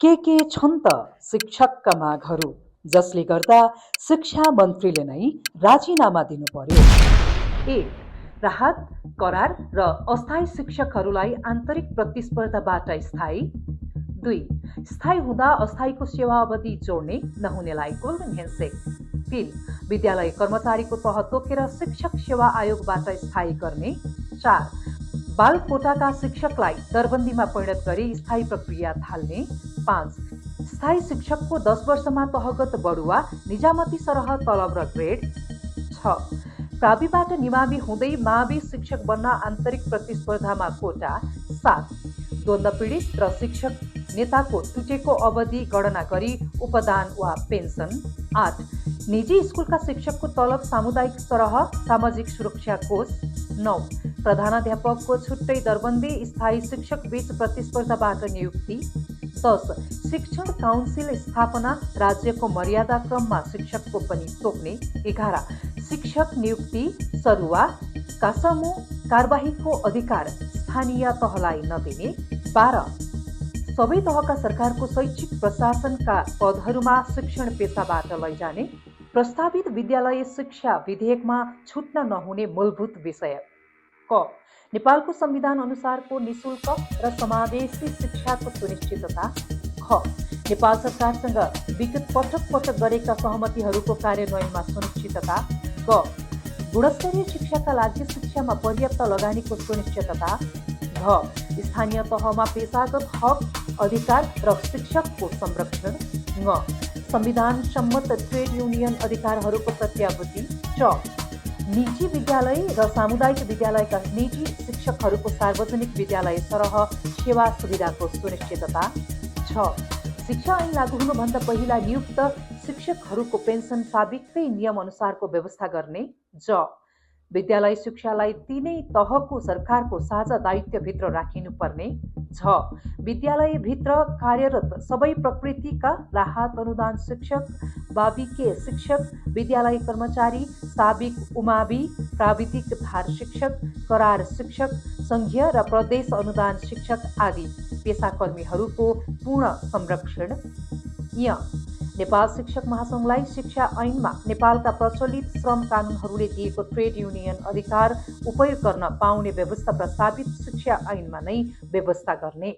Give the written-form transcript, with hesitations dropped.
के छन् त शिक्षकका मागहरू जसले गर्दा शिक्षा मन्त्रीले नै राजीनामा दिनु पर्यो? 1. राहत करार र अस्थायी शिक्षकहरूलाई आन्तरिक प्रतिस्पर्धाबाट स्थायी। 2. स्थायी हुँदा अस्थायीको सेवा अवधि जोड्ने नहुनेलाई गोल्डन ह्यान्डसेक। 3. विद्यालय कर्मचारीको तह तोकेर शिक्षक सेवा आयोगबाट स्थायी गर्ने। 4. बाल कोटाका शिक्षकलाई दरबन्दीमा परिणत गरी स्थायी प्रक्रिया थाल्ने। 5. स्थायी शिक्षकको 10 वर्षमा तहगत बढुवा, निजामती सरह, तलब र ग्रेड। 6. प्राविबाट निमावि हुँदै मावि शिक्षक बन्न आन्तरिक प्रतिस्पर्धामा कोटा। 7. द्वन्द्व पीडित र शिक्षक नेताको टुटेको अवधि गणना गरी उपदान वा पेन्सन। 8. निजी स्कुलका शिक्षकको तलब सामुदायिक सरह, सामाजिक सुरक्षा कोष। 9. प्रधानाध्यापकको छुट्टै दरबन्दी, स्थायी शिक्षक बीच प्रतिस्पर्धाबाट नियुक्ति। 10. शिक्षण काउन्सिल स्थापना, राज्यको मर्यादा क्रममा शिक्षकको पनि तोक्ने। 11. शिक्षक नियुक्ति सरुवा का समूह कारबाहीको अधिकार स्थानीय तहलाई नदिने। 12. सबै तहका सरकारको शैक्षिक प्रशासनका पदहरूमा शिक्षण पेसाबाट लैजाने। प्रस्तावित विद्यालय शिक्षा विधेयकमा छुट्न नहुने मूलभूत विषय। क. नेपालको संविधान अनुसारको निशुल्क र समावेशी शिक्षाको सुनिश्चितता। ख. नेपाल सरकारसँग विगत पटक गरेका सहमतिहरूको कार्यान्वयनमा सुनिश्चितता। ग. गुणस्तरीय शिक्षाका लागि शिक्षामा पर्याप्त लगानीको सुनिश्चितता। घ. स्थानीय तहमा पेशागत हक, अधिकार र शिक्षकको संरक्षण। ङ. संविधान सम्मत ट्रेड युनियन अधिकारहरूको प्रत्याभूति। च. निजी विद्यालय र सामुदायिक विद्यालयका निजी शिक्षकहरूको सार्वजनिक विद्यालय सरह सेवा सुविधाको सुनिश्चितता। 6. शिक्षा ऐन लागू हुनुभन्दा पहिला नियुक्त शिक्षकहरूको पेन्सन साबिककै नियम अनुसारको व्यवस्था गर्ने। ज. विद्यालय शिक्षालाई तीनै तहको सरकारको साझा दायित्वभित्र राखिनुपर्ने। झ. विद्यालयभित्र कार्यरत सबै प्रकृतिका राहत अनुदान शिक्षक, बाविके शिक्षक, विद्यालय कर्मचारी, साबिक उमावि, प्राविधिक धार शिक्षक, करार शिक्षक, संघीय र प्रदेश अनुदान शिक्षक आदि पेसाकर्मीहरूको पूर्ण संरक्षण। य. नेपाल शिक्षक महासङ्घलाई शिक्षा ऐनमा नेपालका प्रचलित श्रम कानुनहरूले दिएको ट्रेड युनियन अधिकार उपयोग गर्न पाउने व्यवस्था प्रस्तावित शिक्षा ऐनमा नै व्यवस्था गर्ने।